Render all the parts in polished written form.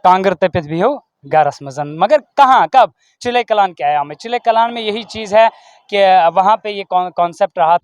कांगर तपित भी हो गारस मजन, मगर कहाँ कब चिले कलान के आया मैं। चिले कलान में यही चीज़ है कि वहाँ पे ये कॉन्सेप्ट रहा।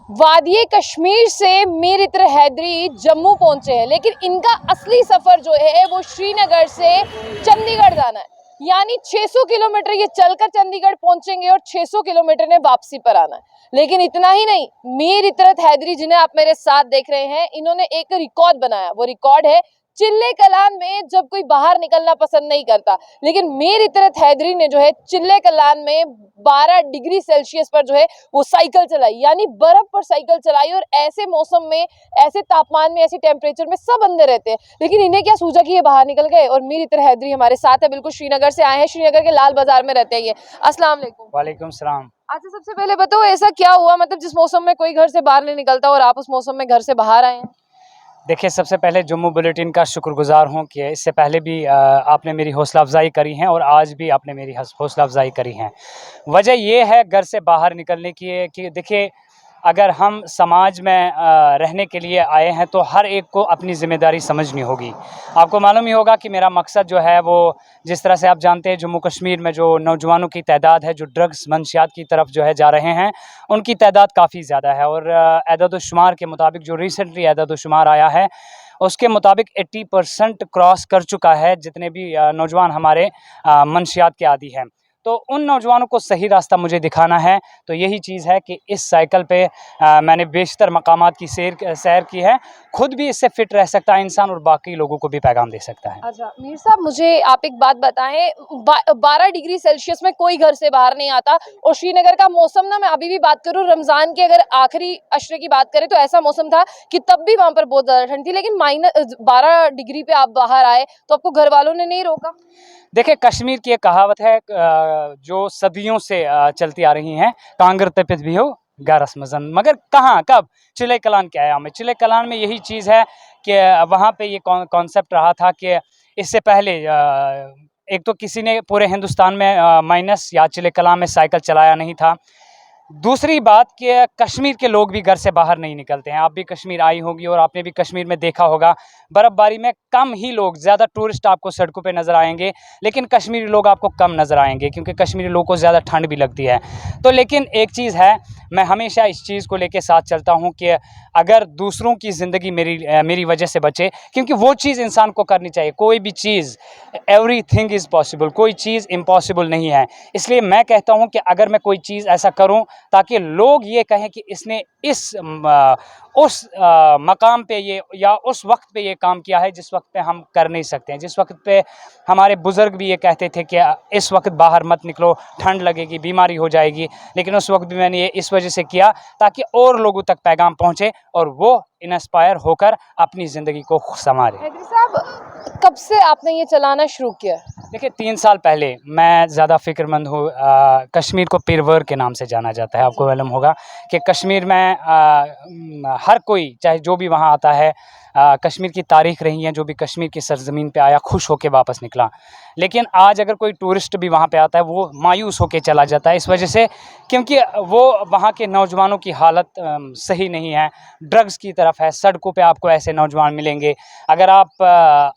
वादिये कश्मीर से मीर इत्र हैदरी जम्मू पहुंचे हैं, लेकिन इनका असली सफर जो है वो श्रीनगर से चंडीगढ़ जाना है। यानी 600 किलोमीटर ये चलकर चंडीगढ़ पहुंचेंगे और 600 किलोमीटर ने वापसी पर आना है। लेकिन इतना ही नहीं, मीर इतरत हैदरी जिन्हें आप मेरे साथ देख रहे हैं, इन्होंने एक रिकॉर्ड बनाया। वो रिकॉर्ड है चिल्ले कलान में जब कोई बाहर निकलना पसंद नहीं करता, लेकिन मीर इतरत हैदरी ने जो है चिल्ले कलान में 12 डिग्री सेल्सियस पर जो है वो साइकिल चलाई, यानी बर्फ पर साइकिल चलाई। और ऐसे मौसम में, ऐसे तापमान में, ऐसे टेम्परेचर में सब अंदर रहते हैं, लेकिन इन्हें क्या सूझा कि ये बाहर निकल गए। और मीर इतरत हैदरी हमारे साथ है, बिल्कुल श्रीनगर से आए हैं, श्रीनगर के लाल बाजार में रहते हैं ये। अस्सलाम वालेकुम। वालेकुम सलाम। अच्छा, सबसे पहले बताओ ऐसा क्या हुआ, मतलब जिस मौसम में कोई घर से बाहर नहीं निकलता और आप उस मौसम में घर से बाहर आए हैं? देखिए, सबसे पहले जम्मू बुलेटिन का शुक्रगुजार हूँ कि इससे पहले भी आपने मेरी हौसला अफ़ज़ाई करी है और आज भी आपने मेरी हौसला अफ़ज़ाई करी है। वजह ये है घर से बाहर निकलने की कि देखिए, अगर हम समाज में रहने के लिए आए हैं तो हर एक को अपनी ज़िम्मेदारी समझनी होगी। आपको मालूम ही होगा कि मेरा मकसद जो है वो, जिस तरह से आप जानते हैं, जम्मू कश्मीर में जो नौजवानों की तादाद है जो ड्रग्स मंशियात की तरफ जो है जा रहे हैं, उनकी तादाद काफ़ी ज़्यादा है। और एदाद-ओ-शुमार के मुताबिक, जो रिसेंटली एदाद-ओ-शुमार आया है, उसके मुताबिक 80% क्रॉस कर चुका है जितने भी नौजवान हमारे मंशियात के आदी हैं। तो उन नौजवानों को सही रास्ता मुझे दिखाना है, तो यही चीज़ है कि इस साइकिल पे मैंने बेशतर मकामात की सैर की है। खुद भी इससे फ़िट रह सकता है इंसान और बाकी लोगों को भी पैगाम दे सकता है। अच्छा मीर साहब, मुझे आप एक बात बताएं, 12 डिग्री सेल्सियस में कोई घर से बाहर नहीं आता। और श्रीनगर का मौसम ना, मैं अभी भी बात करूं, रमज़ान के अगर आखिरी अशरे की बात करें तो ऐसा मौसम था कि तब भी वहां पर बहुत ज़्यादा ठंड थी, लेकिन -12 डिग्री पे आप बाहर आए तो आपको घर वालों ने नहीं रोका? देखिए, कश्मीर की एक कहावत है जो सदियों से चलती आ रही है, कांगर तपित भी हो गारस मजन, मगर कहाँ कब चिले कलान के आया मैं। चिले कलान में यही चीज़ है कि वहाँ पे ये कॉन्सेप्ट रहा था कि इससे पहले एक तो किसी ने पूरे हिंदुस्तान में माइनस या चिले कलान में साइकिल चलाया नहीं था। दूसरी बात कि कश्मीर के लोग भी घर से बाहर नहीं निकलते हैं। आप भी कश्मीर आई होगी और आपने भी कश्मीर में देखा होगा, बर्फ़बारी में कम ही लोग, ज़्यादा टूरिस्ट आपको सड़कों पे नज़र आएंगे, लेकिन कश्मीरी लोग आपको कम नज़र आएंगे क्योंकि कश्मीरी लोगों को ज़्यादा ठंड भी लगती है। तो लेकिन एक चीज़ है, मैं हमेशा इस चीज़ को लेके साथ चलता हूँ कि अगर दूसरों की ज़िंदगी मेरी वजह से बचे, क्योंकि वो चीज़ इंसान को करनी चाहिए। कोई भी चीज़, एवरीथिंग इज़ पॉसिबल, कोई चीज़ इम्पॉसिबल नहीं है। इसलिए मैं कहता हूँ कि अगर मैं कोई चीज़ ऐसा करूँ ताकि लोग ये कहें कि इसने उस मकाम पे ये या उस वक्त पे ये काम किया है जिस वक्त पे हम कर नहीं सकते हैं, जिस वक्त पे हमारे बुज़ुर्ग भी ये कहते थे कि इस वक्त बाहर मत निकलो, ठंड लगेगी, बीमारी हो जाएगी, लेकिन उस वक्त भी मैंने ये इस वजह से किया ताकि और लोगों तक पैगाम पहुँचे और वो इंस्पायर होकर अपनी ज़िंदगी को संवारें। हैदरी साहब, कब से आपने ये चलाना शुरू किया? देखिए, 3 साल पहले, मैं ज़्यादा फ़िक्रमंद हूँ। कश्मीर को पिरवर के नाम से जाना जाता है। आपको मालूम होगा कि कश्मीर में हर कोई, चाहे जो भी वहाँ आता है, कश्मीर की तारीख़ रही है, जो भी कश्मीर की सरज़मीन पे आया खुश होके वापस निकला। लेकिन आज अगर कोई टूरिस्ट भी वहाँ पे आता है, वो मायूस होके चला जाता है, इस वजह से क्योंकि वो वहाँ के नौजवानों की हालत सही नहीं है, ड्रग्स की तरफ है। सड़कों पे आपको ऐसे नौजवान मिलेंगे। अगर आप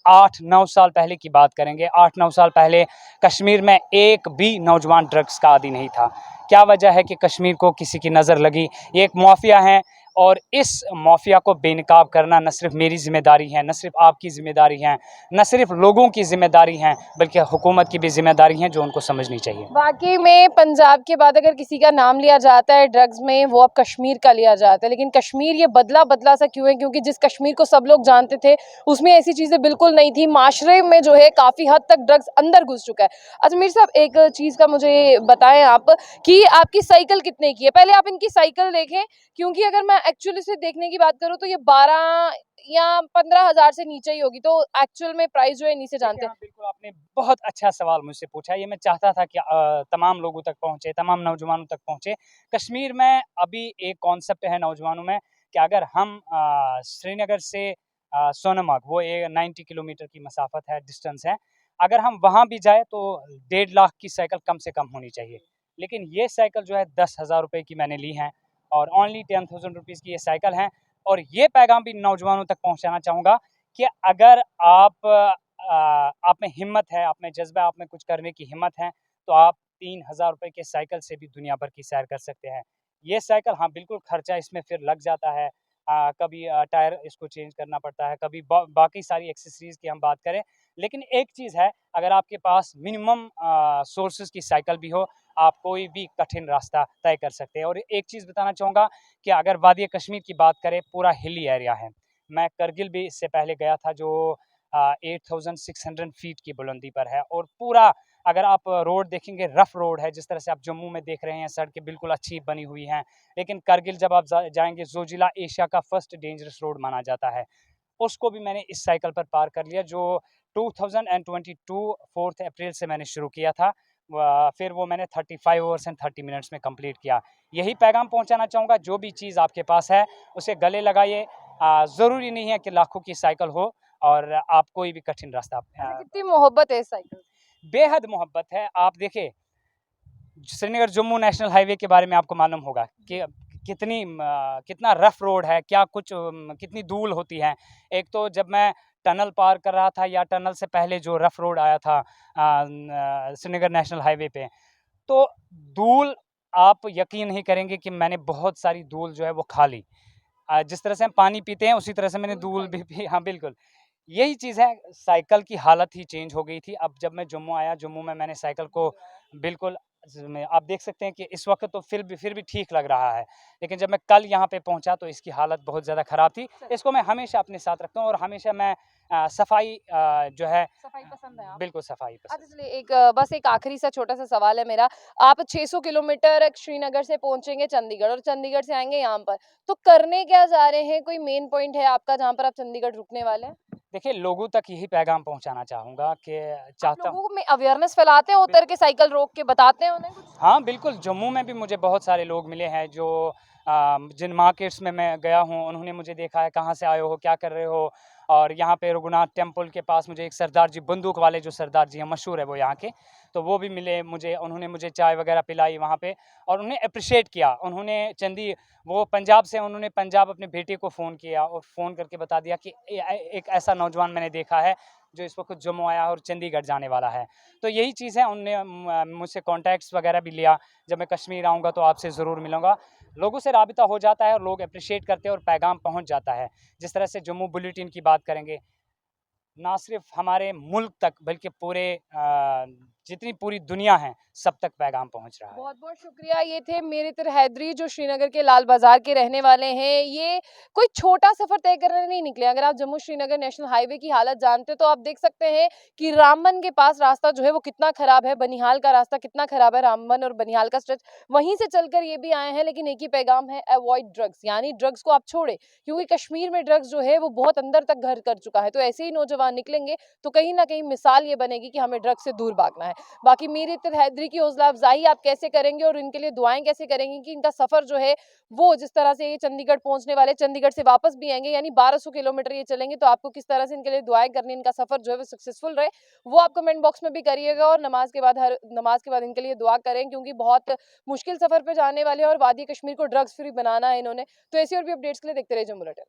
8-9 साल पहले की बात करेंगे, 8-9 साल पहले कश्मीर में एक भी नौजवान ड्रग्स का आदी नहीं था। क्या वजह है कि कश्मीर को किसी की नज़र लगी? ये एक माफिया है और इस माफिया को बेनकाब करना न सिर्फ मेरी ज़िम्मेदारी है, न सिर्फ आपकी ज़िम्मेदारी है, न सिर्फ लोगों की ज़िम्मेदारी है, बल्कि हुकूमत की भी ज़िम्मेदारी है जो उनको समझनी चाहिए। वाकई में पंजाब के बाद अगर किसी का नाम लिया जाता है ड्रग्स में, वो अब कश्मीर का लिया जाता है। लेकिन कश्मीर ये बदला बदला सा क्यों है? क्योंकि जिस कश्मीर को सब लोग जानते थे उसमें ऐसी चीज़ें बिल्कुल नहीं थी। माशरे में जो है काफ़ी हद तक ड्रग्स अंदर घुस चुका है। अजमेर साहब, एक चीज़ का मुझे बताएं आप कि आपकी साइकिल कितने की है? पहले आप इनकी साइकिल देखें, क्योंकि अगर मैं एक्चुअली से देखने की बात करूँ तो ये 12 या 15,000 से नीचे ही होगी, तो एक्चुअल में प्राइस जो है इन्हीं से जानते हैं। हाँ, बिल्कुल, आपने बहुत अच्छा सवाल मुझसे पूछा। ये मैं चाहता था कि तमाम लोगों तक पहुँचे, तमाम नौजवानों तक पहुँचे। कश्मीर में अभी एक कॉन्सेप्ट है नौजवानों में कि अगर हम श्रीनगर से सोनमर्ग, वो 90 किलोमीटर की मसाफत है, डिस्टेंस है। अगर हम वहाँ भी जाए तो 1.5 लाख की साइकिल कम से कम होनी चाहिए। लेकिन ये साइकिल जो है 10,000 रुपए की मैंने ली है और ओनली 10,000 रुपीज़ की ये साइकिल है। और ये पैगाम भी नौजवानों तक पहुँचाना चाहूँगा कि अगर आप हिम्मत है, आप में जज़्बा, आप में कुछ करने की हिम्मत है, तो आप 3000 रुपए के साइकिल से भी दुनिया भर की सैर कर सकते हैं। ये साइकिल हाँ, बिल्कुल खर्चा इसमें फिर लग जाता है। कभी टायर इसको चेंज करना पड़ता है, कभी बाकी सारी एक्सेसरीज़ की हम बात करें। लेकिन एक चीज़ है, अगर आपके पास मिनिमम सोर्सेज़ की साइकिल भी हो, आप कोई भी कठिन रास्ता तय कर सकते हैं। और एक चीज़ बताना चाहूँगा कि अगर वादी कश्मीर की बात करें, पूरा हिली एरिया है। मैं करगिल भी इससे पहले गया था, जो 8600 फीट की बुलंदी पर है, और पूरा अगर आप रोड देखेंगे, रफ रोड है, जिस तरह से आप जम्मू में देख रहे हैं, सड़कें बिल्कुल अच्छी बनी हुई हैं। लेकिन करगिल जब आप जाएंगे, ज़ोजिला एशिया का फर्स्ट डेंजरस रोड माना जाता है। उसको भी मैंने इस साइकिल पर पार कर लिया, जो 2022 4 अप्रैल से मैंने शुरू किया था। फिर वो मैंने 35 आवर्स एंड 30 मिनट्स में कंप्लीट किया। यही पैगाम पहुंचाना चाहूँगा, जो भी चीज़ आपके पास है उसे गले लगाइए। ज़रूरी नहीं है कि लाखों की साइकिल हो और आप कोई भी कठिन रास्ता कितनी मोहब्बत है इस साइकिल से। बेहद मोहब्बत है। आप देखिए, श्रीनगर जम्मू नेशनल हाईवे के बारे में आपको मालूम होगा कि कितना रफ रोड है, क्या कुछ कितनी धूल होती है। एक तो जब मैं टनल पार कर रहा था, या टनल से पहले जो रफ रोड आया था श्रीनगर नेशनल हाईवे पे, तो धूल, आप यकीन नहीं करेंगे कि मैंने बहुत सारी धूल जो है वो खा ली। जिस तरह से हम पानी पीते हैं, उसी तरह से मैंने धूल भी पी। हाँ, बिल्कुल। यही चीज़ है, साइकिल की हालत ही चेंज हो गई थी। अब जब मैं जम्मू आया, जम्मू में मैंने साइकिल को बिल्कुल आप देख सकते हैं कि इस वक़्त तो फिर भी ठीक लग रहा है। लेकिन जब मैं कल यहाँ पे पहुँचा, तो इसकी हालत बहुत ज़्यादा ख़राब थी। इसको मैं हमेशा अपने साथ रखता हूँ, और हमेशा मैं सफाई जो है, सफाई पसंद है आपको? बिल्कुल सफाई अच्छा, पसंद। चलिए एक बस एक आखिरी सा छोटा-सा सवाल है मेरा। आप 600 किलोमीटर श्रीनगर से पहुँचेंगे चंडीगढ़ और चंडीगढ़ से आएँगे यहाँ पर, तो करने क्या जा रहे हैं? कोई मेन पॉइंट है आपका जहाँ पर आप चंडीगढ़ रुकने वाले हैं? देखिए, लोगों तक यही पैगाम पहुँचाना चाहूँगा कि आप चाहता हूँ। लोगों में अवेयरनेस फैलाते हैं, उतर के साइकिल रोक के बताते हैं उन्हें कुछ? हाँ, बिल्कुल, जम्मू में भी मुझे बहुत सारे लोग मिले हैं, जो जिन मार्केट्स में मैं गया हूँ, उन्होंने मुझे देखा है, कहाँ से आए हो, क्या कर रहे हो? और यहाँ पे रघुनाथ टेम्पल के पास मुझे एक सरदार जी, बंदूक वाले जो सरदार जी हैं, मशहूर है वो यहाँ के, तो वो भी मिले मुझे। उन्होंने मुझे चाय वगैरह पिलाई वहाँ पे, और उन्होंने एप्रिशिएट किया। वो पंजाब से, उन्होंने पंजाब अपने बेटे को फ़ोन किया और फ़ोन करके बता दिया कि एक ऐसा नौजवान मैंने देखा है, जो इस वक़्त जम्मू आया है और चंडीगढ़ जाने वाला है। तो यही चीज़ है, उनने मुझसे कॉन्टैक्ट्स वगैरह भी लिया। जब मैं कश्मीर आऊँगा तो आपसे ज़रूर मिलूँगा। लोगों से राबिता हो जाता है, और लोग एप्रिशिएट करते हैं, और पैगाम पहुँच जाता है। जिस तरह से जम्मू बुलेटिन की बात करेंगे, ना सिर्फ हमारे मुल्क तक, बल्कि जितनी पूरी दुनिया है, सब तक पैगाम पहुँच रहा है। बहुत-बहुत शुक्रिया। ये थे मेरित हैदरी, जो श्रीनगर के लाल बाज़ार के रहने वाले हैं। ये कोई छोटा सफ़र तय करने नहीं निकले। अगर आप जम्मू श्रीनगर नेशनल हाईवे की हालत जानते हो, तो आप देख सकते हैं कि रामबन के पास रास्ता जो है वो कितना ख़राब है, बनिहाल का रास्ता कितना ख़राब है, रामबन और बनिहाल का स्ट्रेच। वहीं से चलकर ये भी आए हैं, लेकिन एक ही पैगाम है, अवॉइड ड्रग्स, यानी ड्रग्स को आप छोड़ें, क्योंकि कश्मीर में ड्रग्स जो है वो बहुत अंदर तक घर कर चुका है। तो ऐसे ही नौजवान निकलेंगे, तो कहीं न कहीं मिसाल ये बनेगी कि हमें ड्रग्स से दूर भागना है। बाकी मेरित हैदरी की हौसला अफ़ज़ाई आप कैसे करेंगे और इनके लिए दुआएँ कैसे करेंगे कि इनका सफ़र जो है वो, जिस तरह से ये चंडीगढ़ पहुँचने वाले, चंडीगढ़ से वापस भी आएँगे, यानी 1200 किलोमीटर ये चलेंगे, तो आपको किस तरह से इनके लिए दुआएँ करनी, इनका सफ़र जो है वो सक्सेसफुल रहे, वो आप कमेंट बॉक्स में भी करिएगा। और नमाज़ के बाद इनके लिए दुआ करें, क्योंकि बहुत मुश्किल सफ़र पे जाने वाले हैं और वादी कश्मीर को ड्रग्स फ्री बनाना है इन्होंने। तो ऐसी और भी अपडेट्स के लिए देखते रहिए जम्मू बुलेटिन।